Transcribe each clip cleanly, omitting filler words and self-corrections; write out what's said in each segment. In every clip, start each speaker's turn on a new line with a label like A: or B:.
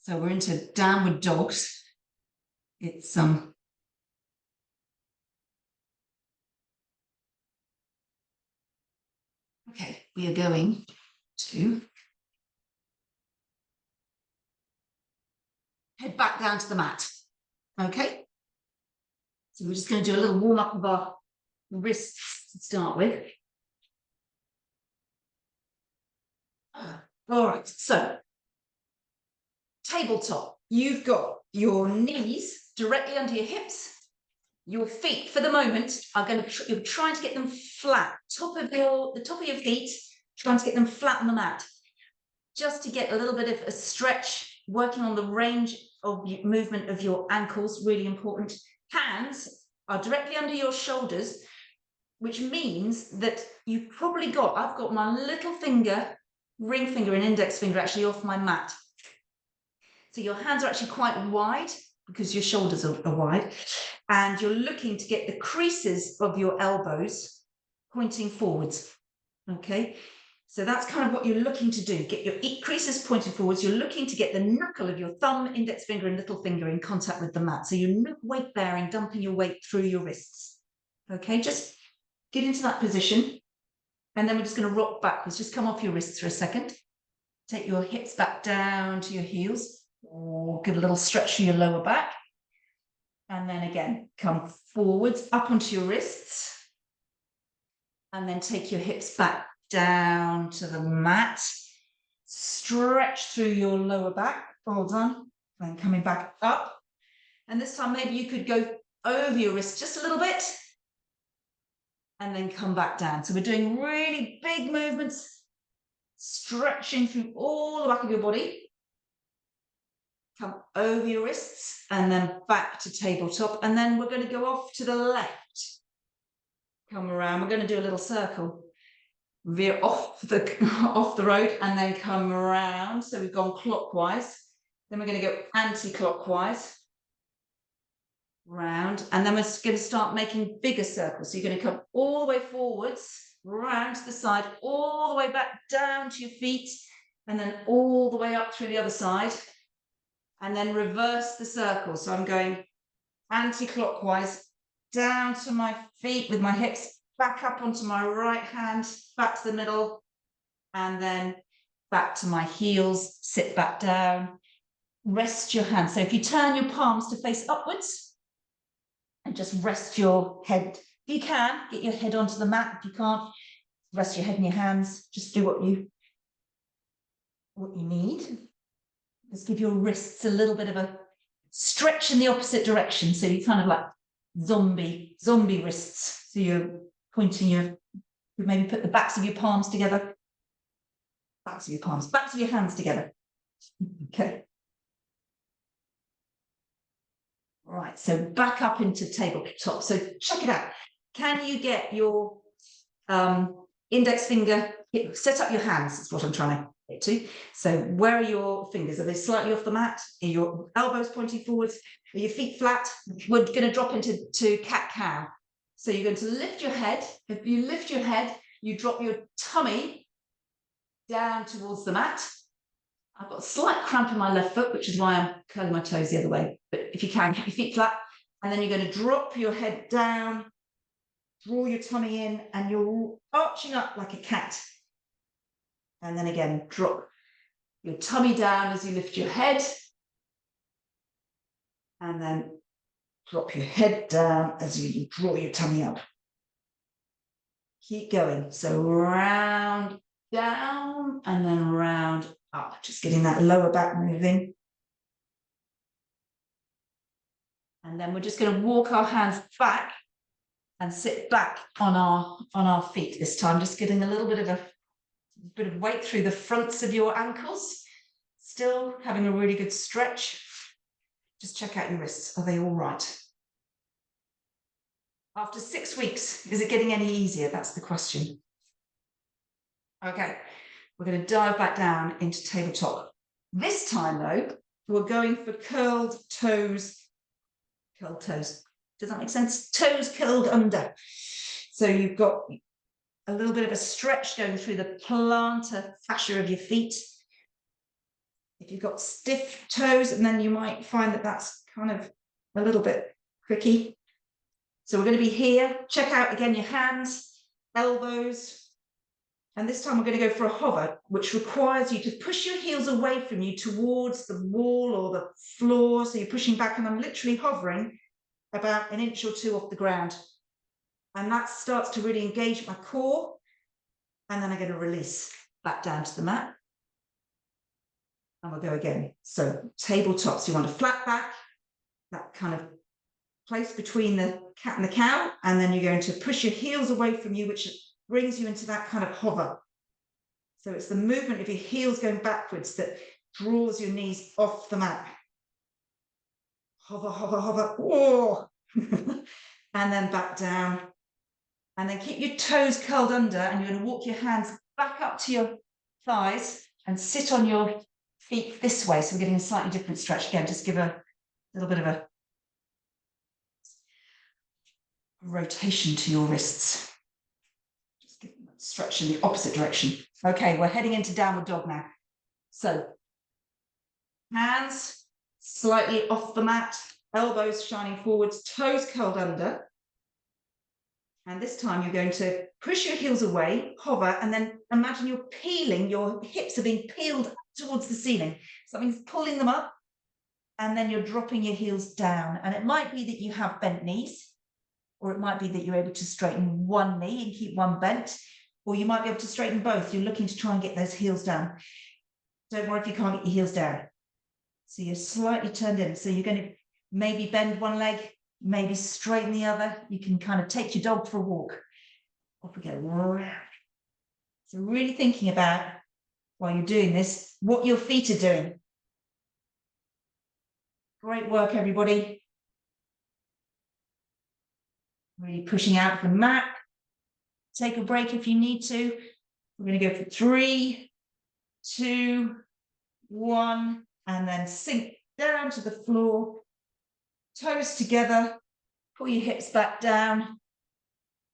A: So we're into downward dogs. It's okay, we are going to head back down to the mat. Okay. So we're just going to do a little warm up of our wrists to start with. All right, so tabletop. You've got your knees directly under your hips. Your feet, for the moment, are going to you're trying to get them flat. The top of your feet, trying to get them flat on the mat, just to get a little bit of a stretch, working on the range of movement of your ankles. Really important. Hands are directly under your shoulders, which means that you've probably I've got my little finger, ring finger and index finger actually off my mat. So your hands are actually quite wide because your shoulders are wide, and you're looking to get the creases of your elbows pointing forwards. Okay, so that's kind of what you're looking to do. Get your creases pointing forwards. You're looking to get the knuckle of your thumb, index finger and little finger in contact with the mat. So you're not weight bearing, dumping your weight through your wrists. Okay, just get into that position. And then we're just going to rock backwards. Just come off your wrists for a second. Take your hips back down to your heels, or give a little stretch to your lower back. And then again, come forwards up onto your wrists. And then take your hips back down to the mat. Stretch through your lower back. Well done. Then coming back up. And this time maybe you could go over your wrists just a little bit. And then come back down. So we're doing really big movements, stretching through all the back of your body. Come over your wrists and then back to tabletop. And then we're going to go off to the left. Come around. We're going to do a little circle. Veer off the road and then come around. So we've gone clockwise. Then we're going to go anti-clockwise. Round, and then we're going to start making bigger circles. So you're going to come all the way forwards, round to the side, all the way back down to your feet, and then all the way up through the other side, and then reverse the circle. So I'm going anti-clockwise, down to my feet with my hips, back up onto my right hand, back to the middle, and then back to my heels, sit back down, rest your hands. So if you turn your palms to face upwards, and just rest your head. If you can, get your head onto the mat. If you can't, rest your head in your hands. Just do what you need. Just give your wrists a little bit of a stretch in the opposite direction. So you kind of like zombie wrists. So you're pointing you maybe put the backs of your palms together. Backs of your hands together. Okay. Right, so back up into tabletop. So check it out. Can you get your index finger, set up your hands, that's what I'm trying to get to. So where are your fingers? Are they slightly off the mat? Are your elbows pointing forwards? Are your feet flat? We're going to drop into cat-cow. So you're going to lift your head. If you lift your head, you drop your tummy down towards the mat. I've got a slight cramp in my left foot, which is why I'm curling my toes the other way. But if you can, keep your feet flat. And then you're going to drop your head down, draw your tummy in, and you're arching up like a cat. And then again, drop your tummy down as you lift your head. And then drop your head down as you draw your tummy up. Keep going. So round, down, and then round up. Just getting that lower back moving. And then we're just going to walk our hands back and sit back on our feet this time. Just getting a little bit of weight through the fronts of your ankles. Still having a really good stretch. Just check out your wrists. Are they all right? After 6 weeks, is it getting any easier? That's the question. Okay, we're going to dive back down into tabletop. This time, though, we're going for curled toes. Curled toes. Does that make sense? Toes curled under. So you've got a little bit of a stretch going through the plantar fascia of your feet. If you've got stiff toes, and then you might find that that's kind of a little bit tricky. So we're going to be here. Check out again your hands, elbows. And this time we're going to go for a hover, which requires you to push your heels away from you towards the wall or the floor. So you're pushing back, and I'm literally hovering about 1 inch or 2 off the ground. And that starts to really engage my core. And then I'm going to release back down to the mat. And we'll go again. So tabletop. So you want a flat back, that kind of place between the cat and the cow. And then you're going to push your heels away from you, which brings you into that kind of hover. So it's the movement of your heels going backwards that draws your knees off the mat. Hover, hover, hover. Oh. And then back down. And then keep your toes curled under, and you're going to walk your hands back up to your thighs and sit on your feet this way. So we're getting a slightly different stretch again. Just give a little bit of a rotation to your wrists. Just give them a stretch in the opposite direction. Okay, we're heading into downward dog now. So hands slightly off the mat, elbows shining forwards, toes curled under. And this time you're going to push your heels away, hover, and then imagine you're peeling, your hips are being peeled towards the ceiling. Something's pulling them up, and then you're dropping your heels down. And it might be that you have bent knees, or it might be that you're able to straighten one knee and keep one bent, or you might be able to straighten both. You're looking to try and get those heels down. Don't worry if you can't get your heels down. So you're slightly turned in. So you're going to maybe bend one leg, maybe straighten the other. You can kind of take your dog for a walk. Off we go. So really thinking about, while you're doing this, what your feet are doing. Great work, everybody. Really pushing out the mat. Take a break if you need to. We're going to go for 3, 2, 1, and then sink down to the floor. Toes together. Pull your hips back down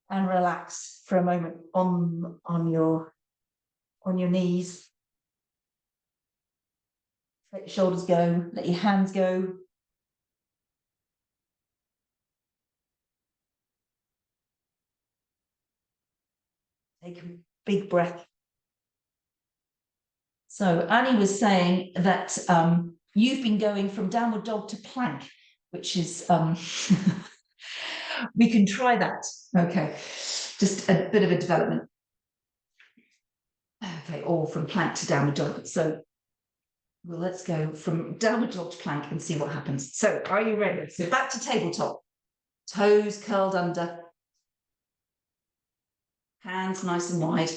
A: and relax for a moment on your knees. Let your shoulders go, let your hands go. Take a big breath. So Annie was saying that you've been going from downward dog to plank, which is, we can try that. Okay, just a bit of a development. Okay, or from plank to downward dog. So well, let's go from downward dog to plank and see what happens. So are you ready? So back to tabletop. Toes curled under. Hands nice and wide.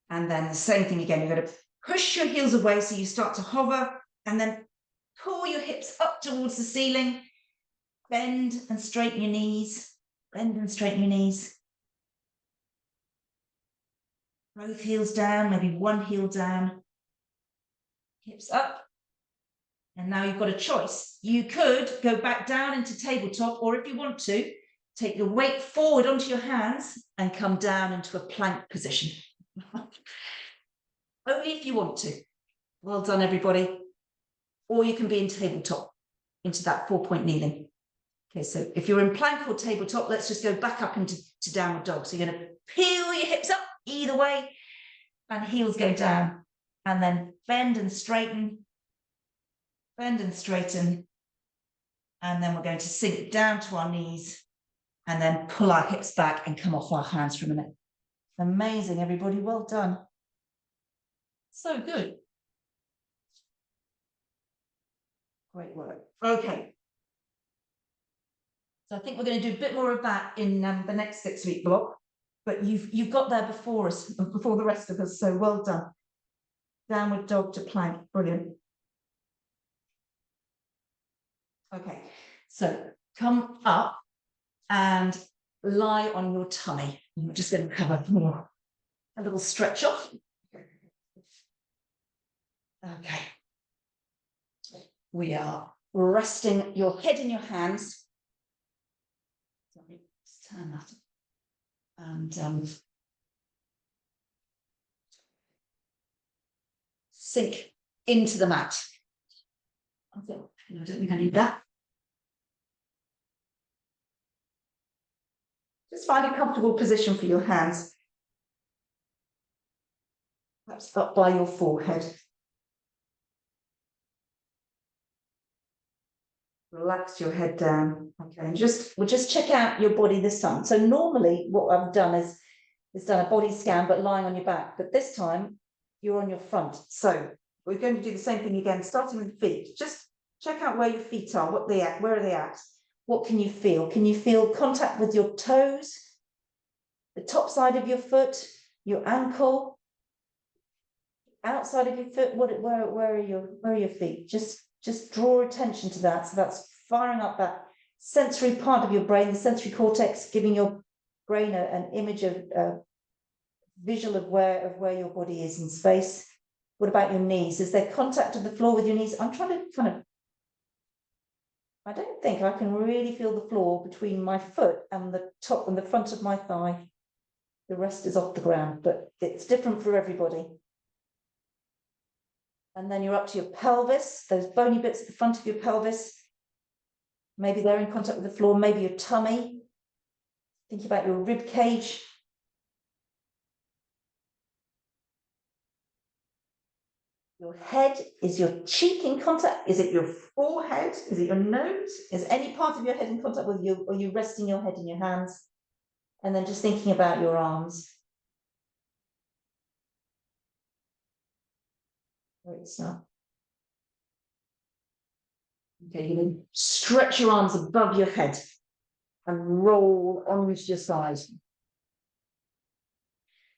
A: And then the same thing again. You're going to push your heels away so you start to hover, and then pull your hips up towards the ceiling. Bend and straighten your knees. Bend and straighten your knees. Both heels down, maybe one heel down. Hips up. And now you've got a choice. You could go back down into tabletop, or if you want to, take your weight forward onto your hands and come down into a plank position. Only if you want to. Well done, everybody. Or you can be in tabletop, into that 4-point kneeling. Okay, so if you're in plank or tabletop, let's just go back up into downward dog. So you're going to peel your hips up either way, and heels go down. And then bend and straighten. Bend and straighten. And then we're going to sink down to our knees and then pull our hips back and come off our hands for a minute. Amazing, everybody. Well done. So good. Great work. Okay. So I think we're going to do a bit more of that in the next 6-week block, but you've got there before us, before the rest of us. So well done. Downward dog to plank. Brilliant. Okay. So come up and lie on your tummy. We're just going to cover more. A little stretch off. Okay. We are resting your head in your hands. Let me just turn that. And sink into the mat. I don't think I need that. Just find a comfortable position for your hands. Perhaps up by your forehead. Relax your head down. Okay, and we'll just check out your body this time. So normally what I've done is done a body scan, but lying on your back. But this time you're on your front. So we're going to do the same thing again, starting with feet. Just check out where your feet are, where are they at? What can you feel? Can you feel contact with your toes, the top side of your foot, your ankle, outside of your foot? Where are your feet? Just draw attention to that. So that's firing up that sensory part of your brain, the sensory cortex, giving your brain an image of visual of where your body is in space. What about your knees? Is there contact of the floor with your knees? I'm trying to I don't think I can really feel the floor between my foot and the top and the front of my thigh. The rest is off the ground, but it's different for everybody. And then you're up to your pelvis, those bony bits at the front of your pelvis. Maybe they're in contact with the floor, maybe your tummy. Think about your rib cage. Your head, is your cheek in contact? Is it your forehead? Is it your nose? Is any part of your head in contact with you? Or are you resting your head in your hands? And then just thinking about your arms. Great stuff. Okay, you're going to stretch your arms above your head and roll onto your side.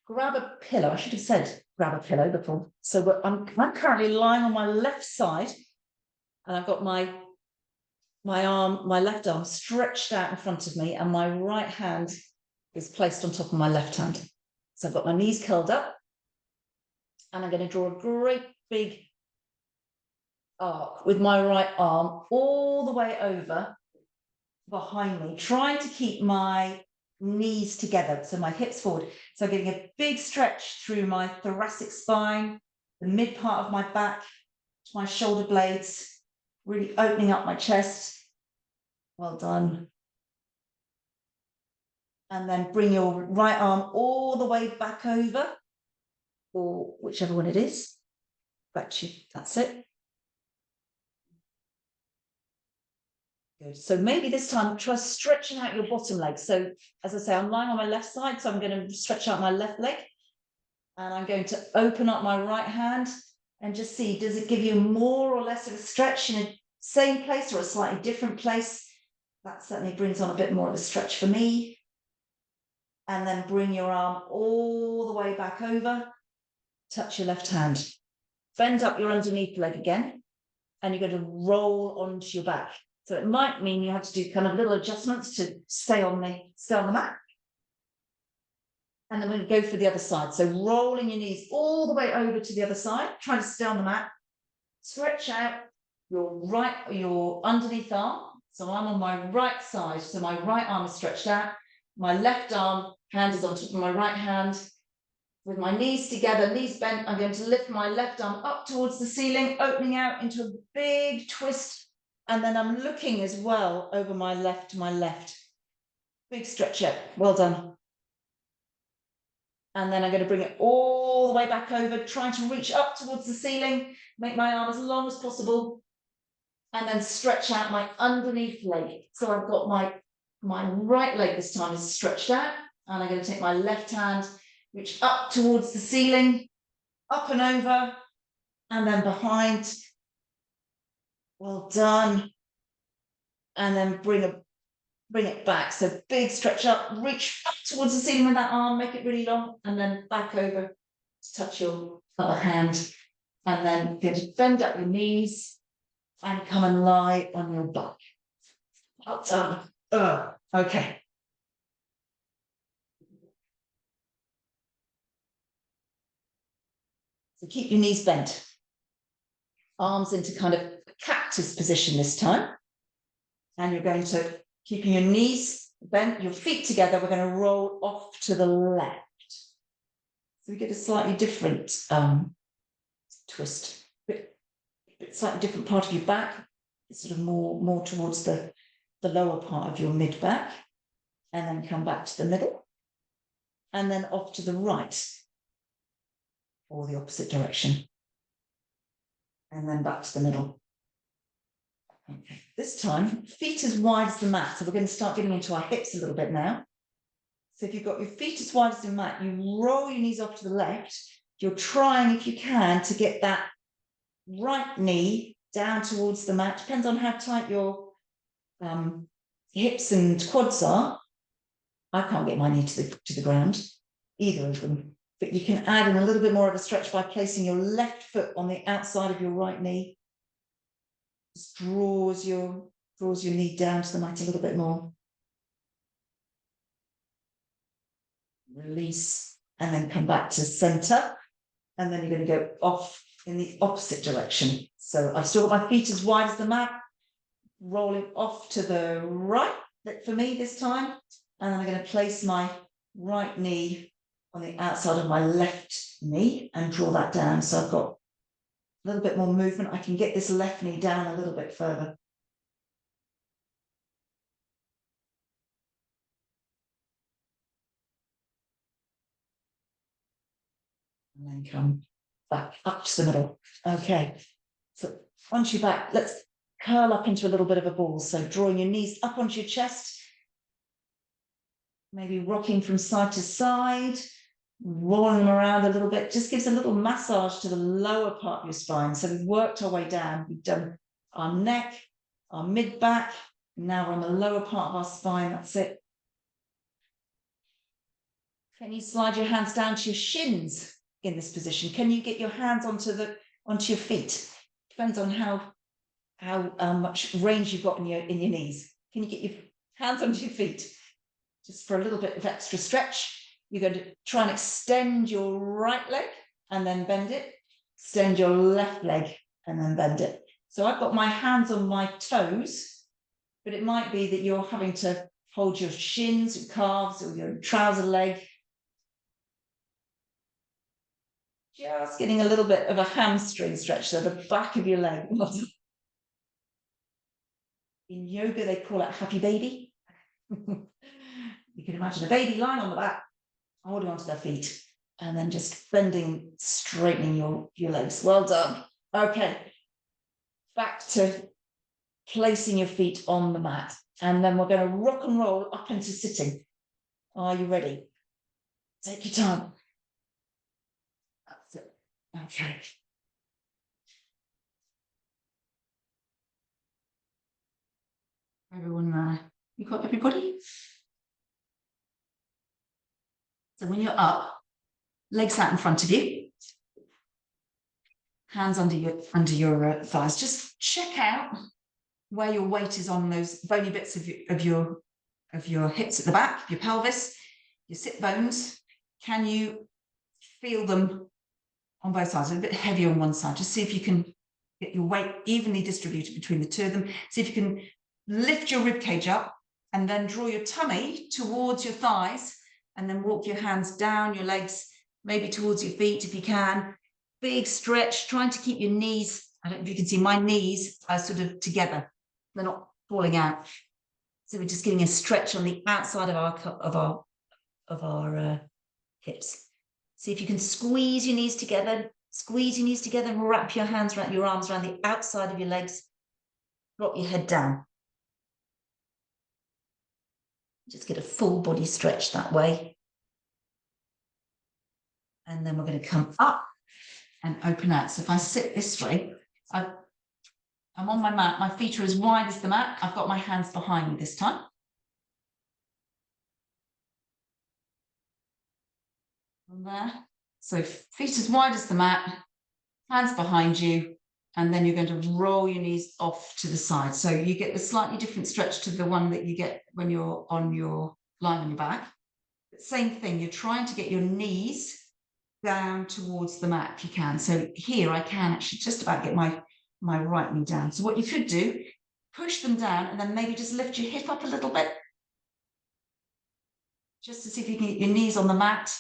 A: Grab a pillow. I should have said grab a pillow before. So I'm currently lying on my left side, and I've got my left arm stretched out in front of me, and my right hand is placed on top of my left hand. So I've got my knees curled up, and I'm going to draw a great big arc with my right arm all the way over behind me, trying to keep my knees together, so my hips forward. So I'm getting a big stretch through my thoracic spine, the mid part of my back, to my shoulder blades, really opening up my chest. Well done. And then bring your right arm all the way back over, or whichever one it is. Back to you. That's it. Good. So maybe this time try stretching out your bottom leg. So as I say, I'm lying on my left side, so I'm going to stretch out my left leg, and I'm going to open up my right hand and just see, does it give you more or less of a stretch in a same place or a slightly different place? That certainly brings on a bit more of a stretch for me. And then bring your arm all the way back over, touch your left hand. Bend up your underneath leg again, and you're going to roll onto your back. So it might mean you have to do kind of little adjustments to stay on the mat. And then we're going to go for the other side. So rolling your knees all the way over to the other side, trying to stay on the mat. Stretch out your underneath arm. So I'm on my right side, so my right arm is stretched out. My left arm, hand is on top of my right hand. With my knees together, knees bent, I'm going to lift my left arm up towards the ceiling, opening out into a big twist. And then I'm looking as well over my left to my left. Big stretch out. Well done. And then I'm going to bring it all the way back over, trying to reach up towards the ceiling, make my arm as long as possible, and then stretch out my underneath leg. So I've got my right leg this time is stretched out, and I'm going to take my left hand, reach up towards the ceiling, up and over, and then behind. Well done. And then bring it back. So big stretch up, reach up towards the ceiling with that arm, make it really long, and then back over to touch your other hand. And then you're going to bend up your knees and come and lie on your back. Well done. Okay. So keep your knees bent. Arms into kind of a cactus position this time. And you're going to, keeping your knees bent, your feet together, we're going to roll off to the left. So we get a slightly different twist. slightly different part of your back. It's sort of more towards the lower part of your mid back, and then come back to the middle, and then off to the right, or the opposite direction, and then back to the middle. Okay. This time, feet as wide as the mat. So we're going to start getting into our hips a little bit now. So if you've got your feet as wide as the mat, you roll your knees off to the left. You're trying, if you can, to get that right knee down towards the mat. Depends on how tight your hips and quads are. I can't get my knee to the ground, either of them. But you can add in a little bit more of a stretch by placing your left foot on the outside of your right knee. Just draws your knee down to the mat a little bit more. Release, and then come back to center. And then you're going to go off in the opposite direction. So I've still got my feet as wide as the mat, rolling off to the right, for me this time. And then I'm going to place my right knee on the outside of my left knee and draw that down. So I've got a little bit more movement. I can get this left knee down a little bit further. And then come back up to the middle. Okay. So onto your back, let's curl up into a little bit of a ball. So drawing your knees up onto your chest, maybe rocking from side to side, rolling them around a little bit, just gives a little massage to the lower part of your spine. So we've worked our way down. We've done our neck, our mid back. Now we're on the lower part of our spine. That's it. Can you slide your hands down to your shins in this position? Can you get your hands onto your feet? Depends on how much range you've got in your knees. Can you get your hands onto your feet? Just for a little bit of extra stretch. You're going to try and extend your right leg and then bend it. Extend your left leg and then bend it. So I've got my hands on my toes, but it might be that you're having to hold your shins, your calves, or your trouser leg. Just getting a little bit of a hamstring stretch, so the back of your leg. In yoga, they call it happy baby. You can imagine a baby lying on the back, holding onto their feet, and then just bending, straightening your legs. Well done. Okay. Back to placing your feet on the mat. And then we're going to rock and roll up into sitting. Are you ready? Take your time. That's it. Okay. Everyone, you got everybody? So when you're up, legs out in front of you, hands under your thighs. Just check out where your weight is on those bony bits of your hips at the back, your pelvis, your sit bones. Can you feel them on both sides? A bit heavier on one side. Just see if you can get your weight evenly distributed between the two of them. See if you can lift your rib cage up and then draw your tummy towards your thighs, and then walk your hands down your legs, maybe towards your feet if you can. Big stretch, trying to keep your knees, I don't know if you can see, my knees are sort of together. They're not falling out. So we're just getting a stretch on the outside of our hips. See if you can squeeze your knees together, and wrap your arms around the outside of your legs. Drop your head down. Just get a full body stretch that way. And then we're going to come up and open out. So if I sit this way, I'm on my mat. My feet are as wide as the mat. I've got my hands behind me this time. From there. So feet as wide as the mat, hands behind you, and then you're going to roll your knees off to the side. So you get the slightly different stretch to the one that you get when you're lying on your back. But same thing, you're trying to get your knees down towards the mat if you can. So here I can actually just about get my right knee down. So what you could do, push them down and then maybe just lift your hip up a little bit, just to see if you can get your knees on the mat.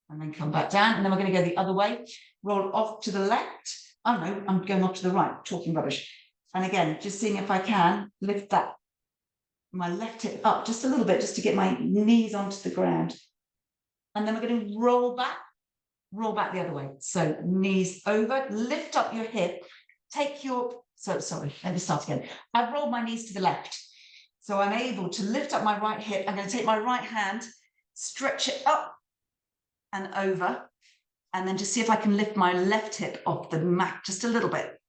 A: And then come back down. And then we're going to go the other way. Roll off to the left oh no, I'm going off to the right, talking rubbish. And again, just seeing if I can lift that, my left hip up just a little bit, just to get my knees onto the ground. And then we're going to roll back the other way. So knees over, lift up your hip, take your, sorry, let me start again. I've rolled my knees to the left. So I'm able to lift up my right hip. I'm going to take my right hand, stretch it up and over, and then just see if I can lift my left hip off the mat just a little bit.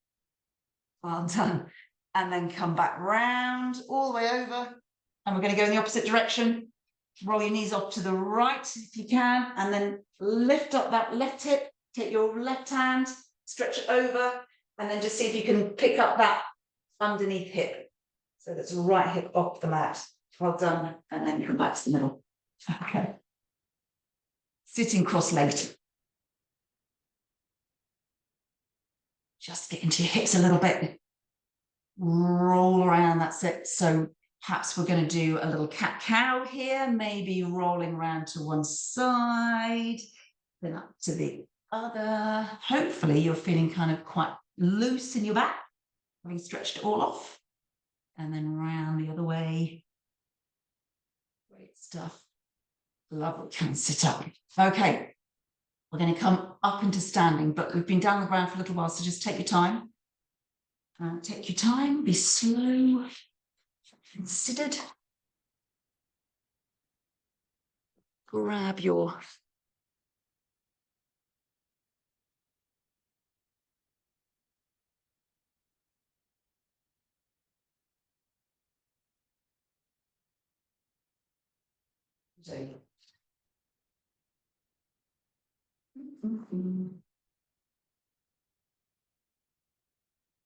A: Well done. And then come back round all the way over. And we're going to go in the opposite direction. Roll your knees off to the right if you can, and then lift up that left hip, take your left hand, stretch it over, and then just see if you can pick up that underneath hip. So that's right hip off the mat. Well done. And then come back to the middle. Okay. Sitting cross-legged. Just get into your hips a little bit. Roll around, that's it. So perhaps we're going to do a little cat-cow here, maybe rolling around to one side, then up to the other. Hopefully you're feeling kind of quite loose in your back, having stretched it all off. And then round the other way. Great stuff. Lovely. Can sit up. Okay. We're going to come up into standing, but we've been down the ground for a little while, so just take your time. Take your time, be slow, considered. Grab your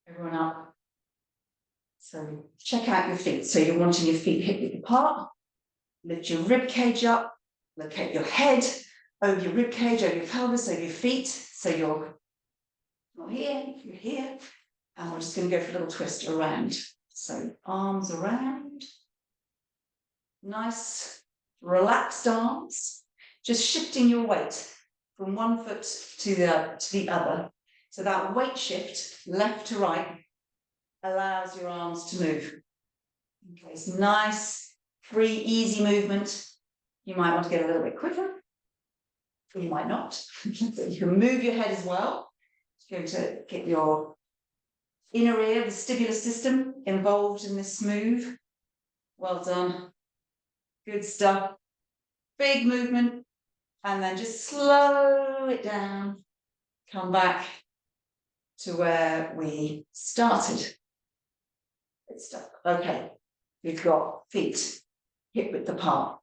A: Everyone up. So check out your feet. So you're wanting your feet hip width apart. Lift your rib cage up. Locate your head over your rib cage, over your pelvis, over your feet. So you're not here, you're here. And we're just going to go for a little twist around. So arms around. Nice, relaxed arms. Just shifting your weight from one foot to the other. So that weight shift, left to right, allows your arms to move. Okay, it's nice, free, easy movement. You might want to get a little bit quicker, or you might not. You can move your head as well. It's going to get your inner ear, the vestibular system, involved in this move. Well done. Good stuff. Big movement. And then just slow it down. Come back to where we started. Good stuff. Okay. We've got feet hip width apart.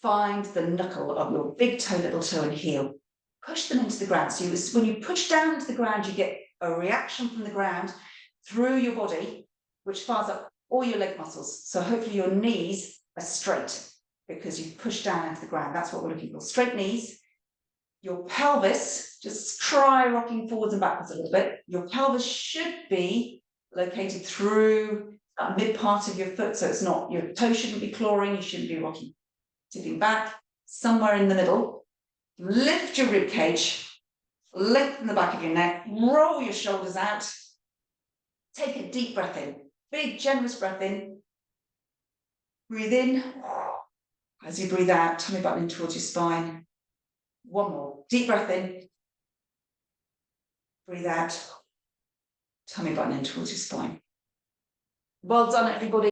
A: Find the knuckle of your big toe, little toe, and heel. Push them into the ground. So when you push down into the ground, you get a reaction from the ground through your body, which fires up all your leg muscles. So hopefully your knees are straight because you've pushed down into the ground. That's what we're looking for. Straight knees. Your pelvis, just try rocking forwards and backwards a little bit. Your pelvis should be located through that mid part of your foot. So it's not, your toe shouldn't be clawing, you shouldn't be rocking. Tipping back, somewhere in the middle. Lift your rib cage, lengthen the back of your neck, roll your shoulders out. Take a deep breath in, big generous breath in. Breathe in. As you breathe out, tummy button in towards your spine. One more, deep breath in. Breathe out, tummy button in towards your spine. Well done, everybody.